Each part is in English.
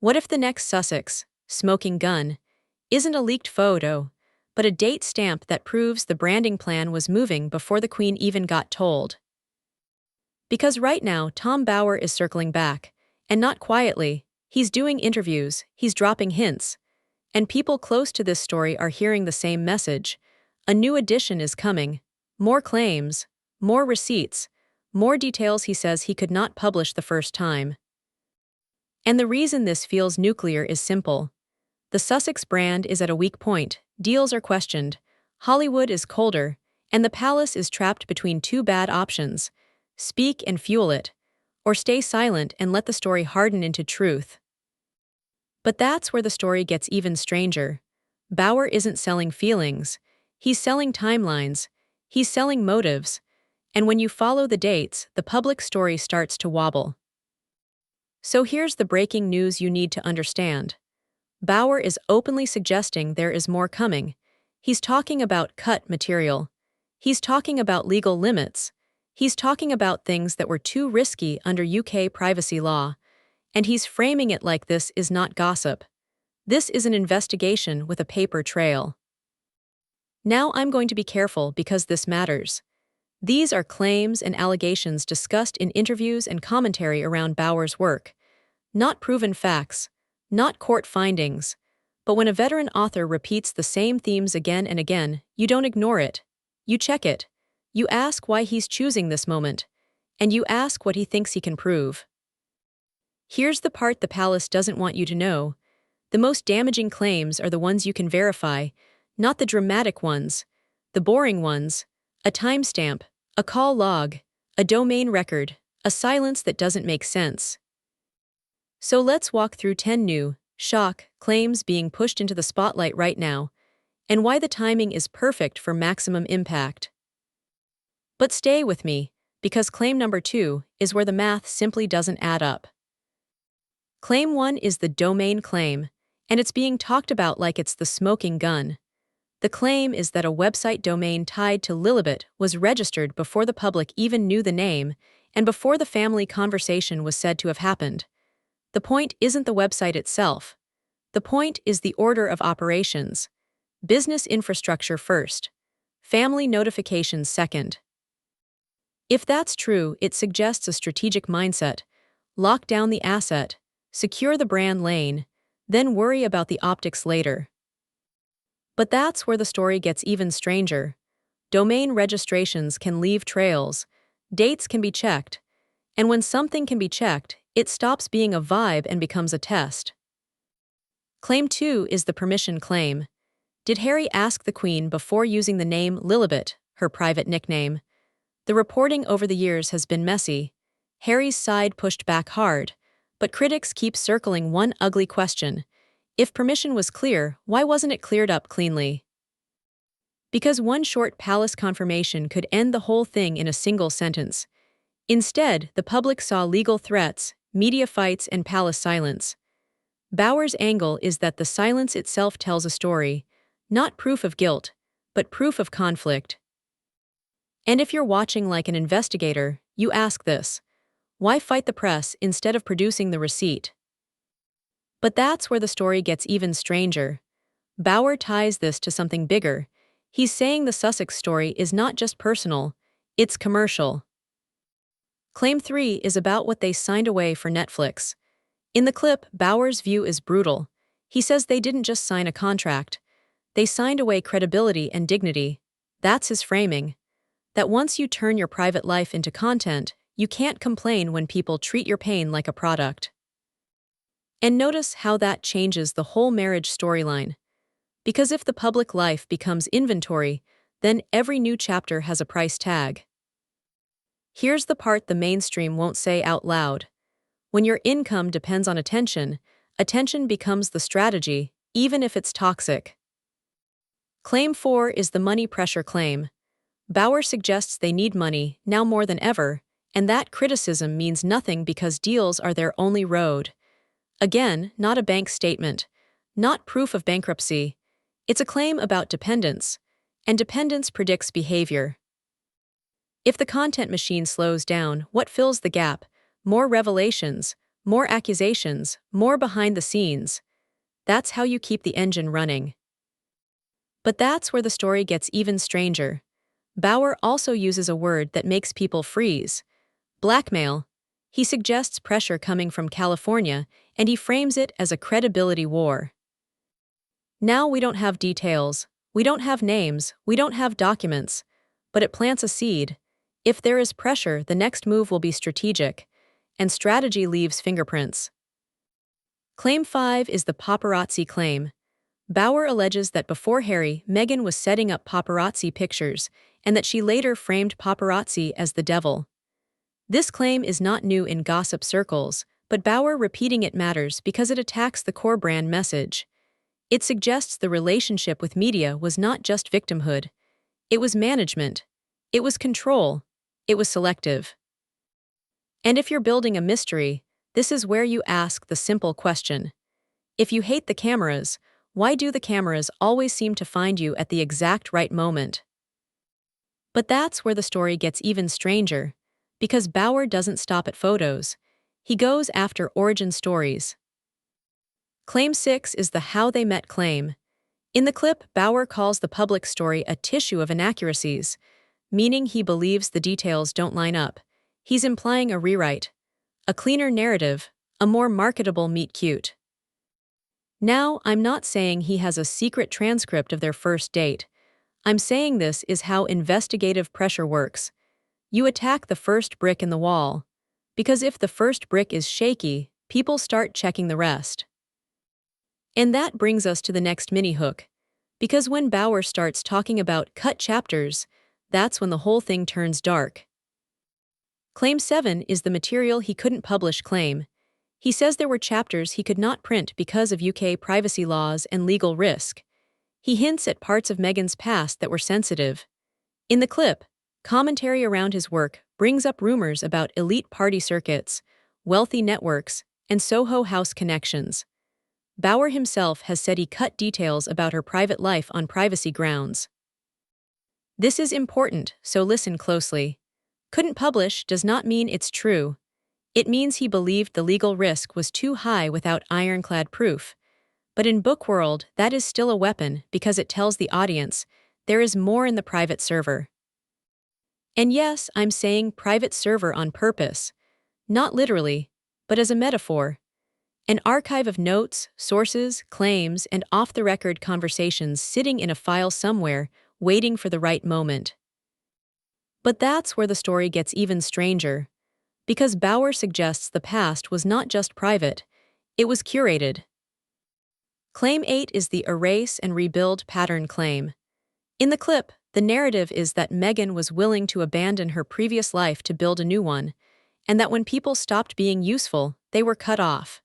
What if the next Sussex, smoking gun, isn't a leaked photo, but a date stamp that proves the branding plan was moving before the Queen even got told? Because right now, Tom Bower is circling back, and not quietly. He's doing interviews, he's dropping hints, and people close to this story are hearing the same message. A new edition is coming. More claims, more receipts, more details he says he could not publish the first time. And the reason this feels nuclear is simple. The Sussex brand is at a weak point, deals are questioned, Hollywood is colder, and the palace is trapped between two bad options: speak and fuel it, or stay silent and let the story harden into truth. But that's where the story gets even stranger. Bower isn't selling feelings, he's selling timelines, he's selling motives, and when you follow the dates, the public story starts to wobble. So here's the breaking news you need to understand. Bower is openly suggesting there is more coming. He's talking about cut material. He's talking about legal limits. He's talking about things that were too risky under UK privacy law. And he's framing it like this is not gossip. This is an investigation with a paper trail. Now I'm going to be careful because this matters. These are claims and allegations discussed in interviews and commentary around Bower's work. Not proven facts, not court findings. But when a veteran author repeats the same themes again and again, you don't ignore it. You check it. You ask why he's choosing this moment. And you ask what he thinks he can prove. Here's the part the palace doesn't want you to know. The most damaging claims are the ones you can verify, not the dramatic ones, the boring ones: a timestamp, a call log, a domain record, a silence that doesn't make sense. So let's walk through 10 new, shock claims being pushed into the spotlight right now, and why the timing is perfect for maximum impact. But stay with me, because claim number 2 is where the math simply doesn't add up. Claim 1 is the domain claim, and it's being talked about like it's the smoking gun. The claim is that a website domain tied to Lilibet was registered before the public even knew the name and before the family conversation was said to have happened. The point isn't the website itself. The point is the order of operations. Business infrastructure first. Family notifications second. If that's true, it suggests a strategic mindset. Lock down the asset, secure the brand lane, then worry about the optics later. But that's where the story gets even stranger. Domain registrations can leave trails, dates can be checked, and when something can be checked, it stops being a vibe and becomes a test. Claim 2 is the permission claim. Did Harry ask the Queen before using the name Lilibet, her private nickname? The reporting over the years has been messy. Harry's side pushed back hard, but critics keep circling one ugly question. If permission was clear, why wasn't it cleared up cleanly? Because one short palace confirmation could end the whole thing in a single sentence. Instead, the public saw legal threats, media fights, and palace silence. Bower's angle is that the silence itself tells a story, not proof of guilt, but proof of conflict. And if you're watching like an investigator, you ask this: why fight the press instead of producing the receipt? But that's where the story gets even stranger. Bower ties this to something bigger. He's saying the Sussex story is not just personal, it's commercial. Claim 3 is about what they signed away for Netflix. In the clip, Bower's view is brutal. He says they didn't just sign a contract. They signed away credibility and dignity. That's his framing. That once you turn your private life into content, you can't complain when people treat your pain like a product. And notice how that changes the whole marriage storyline. Because if the public life becomes inventory, then every new chapter has a price tag. Here's the part the mainstream won't say out loud. When your income depends on attention, attention becomes the strategy, even if it's toxic. Claim 4 is the money pressure claim. Bower suggests they need money, now more than ever, and that criticism means nothing because deals are their only road. Again, not a bank statement, not proof of bankruptcy. It's a claim about dependence, and dependence predicts behavior. If the content machine slows down, what fills the gap? More revelations, more accusations, more behind the scenes. That's how you keep the engine running. But that's where the story gets even stranger. Bauer also uses a word that makes people freeze: blackmail. He suggests pressure coming from California, and he frames it as a credibility war. Now we don't have details, we don't have names, we don't have documents, but it plants a seed. If there is pressure, the next move will be strategic, and strategy leaves fingerprints. Claim 5 is the paparazzi claim. Bauer alleges that before Harry, Meghan was setting up paparazzi pictures, and that she later framed paparazzi as the devil. This claim is not new in gossip circles, but Bauer repeating it matters because it attacks the core brand message. It suggests the relationship with media was not just victimhood. It was management. It was control. It was selective. And if you're building a mystery, this is where you ask the simple question. If you hate the cameras, why do the cameras always seem to find you at the exact right moment? But that's where the story gets even stranger, because Bauer doesn't stop at photos. He goes after origin stories. Claim 6 is the how they met claim. In the clip, Bauer calls the public story a tissue of inaccuracies, meaning he believes the details don't line up. He's implying a rewrite, a cleaner narrative, a more marketable meet-cute. Now, I'm not saying he has a secret transcript of their first date. I'm saying this is how investigative pressure works. You attack the first brick in the wall, because if the first brick is shaky, people start checking the rest. And that brings us to the next mini-hook, because when Bauer starts talking about cut chapters, that's when the whole thing turns dark. Claim 7 is the material he couldn't publish claim. He says there were chapters he could not print because of UK privacy laws and legal risk. He hints at parts of Meghan's past that were sensitive. In the clip, commentary around his work brings up rumors about elite party circuits, wealthy networks, and Soho House connections. Bauer himself has said he cut details about her private life on privacy grounds. This is important, so listen closely. Couldn't publish does not mean it's true. It means he believed the legal risk was too high without ironclad proof. But in book world, that is still a weapon because it tells the audience there is more in the private server. And yes, I'm saying private server on purpose. Not literally, but as a metaphor. An archive of notes, sources, claims, and off-the-record conversations sitting in a file somewhere, waiting for the right moment. But that's where the story gets even stranger. Because Bauer suggests the past was not just private, it was curated. Claim 8 is the erase and rebuild pattern claim. In the clip, the narrative is that Meghan was willing to abandon her previous life to build a new one, and that when people stopped being useful, they were cut off.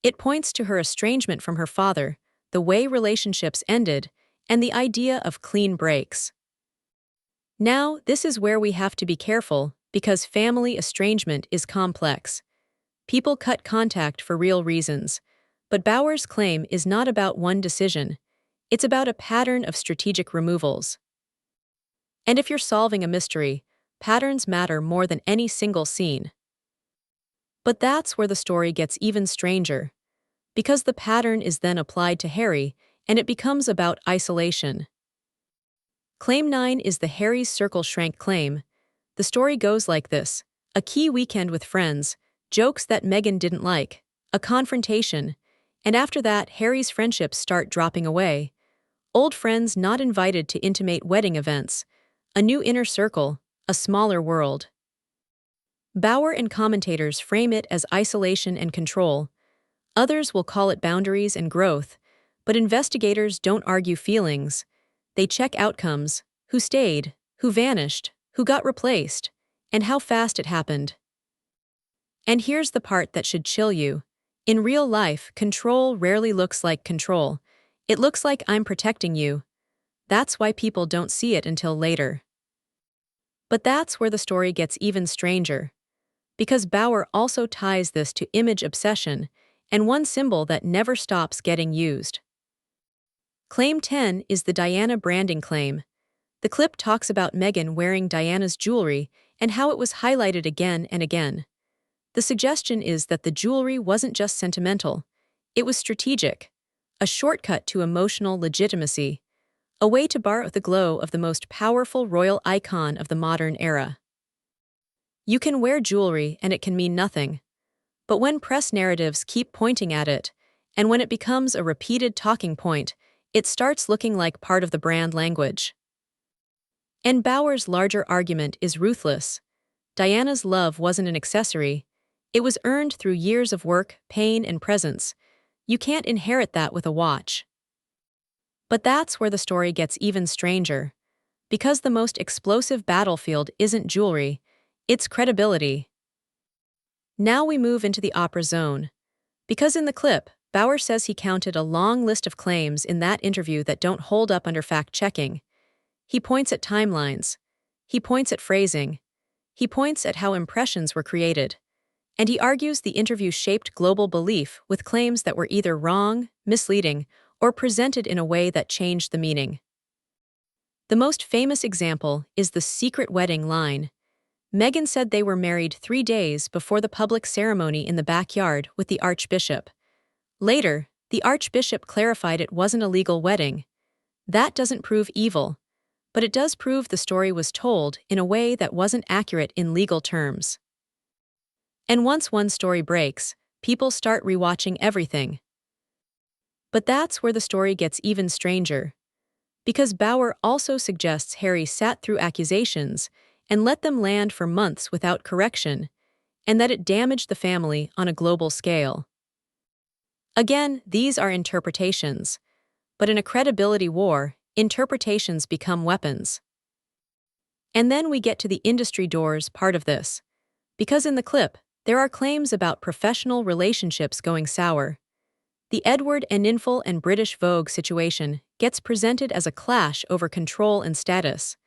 It points to her estrangement from her father, the way relationships ended, and the idea of clean breaks. Now, this is where we have to be careful, because family estrangement is complex. People cut contact for real reasons, but Bauer's claim is not about one decision. It's about a pattern of strategic removals. And if you're solving a mystery, patterns matter more than any single scene. But that's where the story gets even stranger, because the pattern is then applied to Harry, and it becomes about isolation. Claim 9 is the Harry's Circle Shrank claim. The story goes like this: a key weekend with friends, jokes that Meghan didn't like, a confrontation, and after that Harry's friendships start dropping away. Old friends not invited to intimate wedding events, a new inner circle, a smaller world. Bauer and commentators frame it as isolation and control. Others will call it boundaries and growth, but investigators don't argue feelings. They check outcomes: who stayed, who vanished, who got replaced, and how fast it happened. And here's the part that should chill you. In real life, control rarely looks like control. It looks like I'm protecting you. That's why people don't see it until later. But that's where the story gets even stranger. Because Bauer also ties this to image obsession, and one symbol that never stops getting used. Claim 10 is the Diana branding claim. The clip talks about Meghan wearing Diana's jewelry and how it was highlighted again and again. The suggestion is that the jewelry wasn't just sentimental, it was strategic, a shortcut to emotional legitimacy, a way to borrow the glow of the most powerful royal icon of the modern era. You can wear jewelry and it can mean nothing, but when press narratives keep pointing at it, and when it becomes a repeated talking point, it starts looking like part of the brand language. And Bauer's larger argument is ruthless. Diana's love wasn't an accessory. It was earned through years of work, pain, and presence. You can't inherit that with a watch. But that's where the story gets even stranger. Because the most explosive battlefield isn't jewelry, it's credibility. Now we move into the opera zone. Because in the clip, Bauer says he counted a long list of claims in that interview that don't hold up under fact-checking. He points at timelines. He points at phrasing. He points at how impressions were created. And he argues the interview shaped global belief with claims that were either wrong, misleading, or presented in a way that changed the meaning. The most famous example is the secret wedding line. Meghan said they were married 3 days before the public ceremony in the backyard with the Archbishop. Later, the Archbishop clarified it wasn't a legal wedding. That doesn't prove evil, but it does prove the story was told in a way that wasn't accurate in legal terms. And once one story breaks, people start rewatching everything. But that's where the story gets even stranger. Because Bauer also suggests Harry sat through accusations and let them land for months without correction, and that it damaged the family on a global scale. Again, these are interpretations. But in a credibility war, interpretations become weapons. And then we get to the industry doors part of this. Because in the clip, there are claims about professional relationships going sour. The Edward Enninful and British Vogue situation gets presented as a clash over control and status.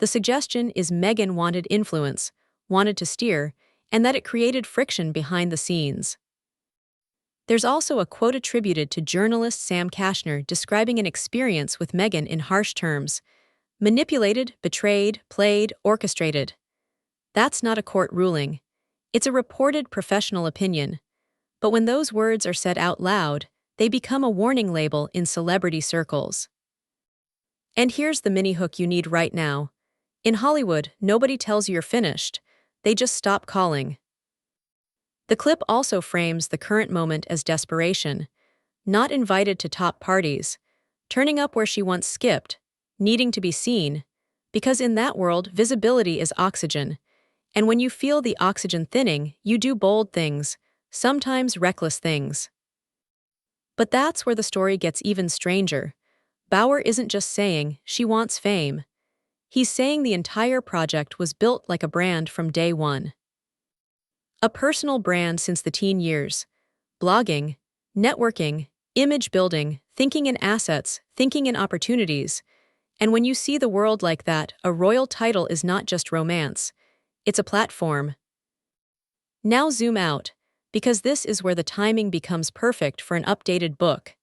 The suggestion is Meghan wanted influence, wanted to steer, and that it created friction behind the scenes. There's also a quote attributed to journalist Sam Kashner describing an experience with Meghan in harsh terms: manipulated, betrayed, played, orchestrated. That's not a court ruling. It's a reported professional opinion. But when those words are said out loud, they become a warning label in celebrity circles. And here's the mini hook you need right now. In Hollywood, nobody tells you you're finished. They just stop calling. The clip also frames the current moment as desperation, not invited to top parties, turning up where she once skipped, needing to be seen, because in that world, visibility is oxygen. And when you feel the oxygen thinning, you do bold things, sometimes reckless things. But that's where the story gets even stranger. Bauer isn't just saying she wants fame. He's saying the entire project was built like a brand from day one. A personal brand since the teen years. Blogging, networking, image building, thinking in assets, thinking in opportunities. And when you see the world like that, a royal title is not just romance. It's a platform. Now zoom out, because this is where the timing becomes perfect for an updated book.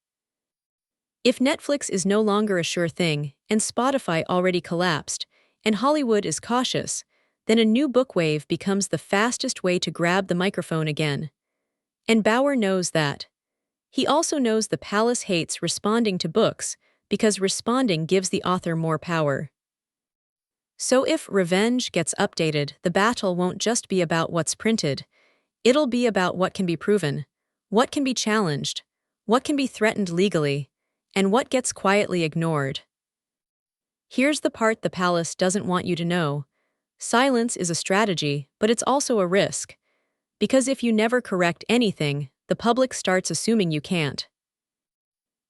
If Netflix is no longer a sure thing, and Spotify already collapsed, and Hollywood is cautious, then a new book wave becomes the fastest way to grab the microphone again. And Bauer knows that. He also knows the palace hates responding to books, because responding gives the author more power. So if Revenge gets updated, the battle won't just be about what's printed. It'll be about what can be proven, what can be challenged, what can be threatened legally, and what gets quietly ignored. Here's the part the palace doesn't want you to know. Silence is a strategy, but it's also a risk. Because if you never correct anything, the public starts assuming you can't.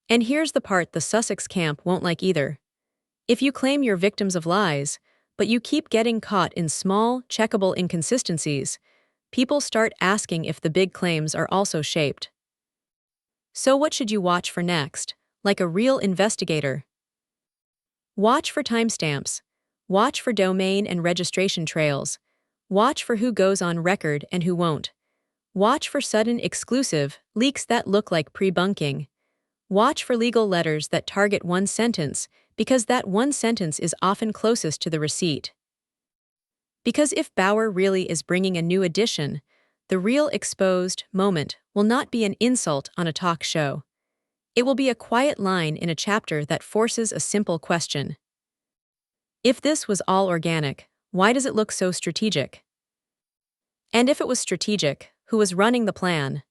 And here's the part the Sussex camp won't like either. If you claim you're victims of lies, but you keep getting caught in small, checkable inconsistencies, people start asking if the big claims are also shaped. So what should you watch for next, like a real investigator? Watch for timestamps. Watch for domain and registration trails. Watch for who goes on record and who won't. Watch for sudden exclusive leaks that look like pre-bunking. Watch for legal letters that target one sentence, because that one sentence is often closest to the receipt. Because if Bauer really is bringing a new edition, The real exposed moment will not be an insult on a talk show. It will be a quiet line in a chapter that forces a simple question. If this was all organic, why does it look so strategic? And if it was strategic, who was running the plan?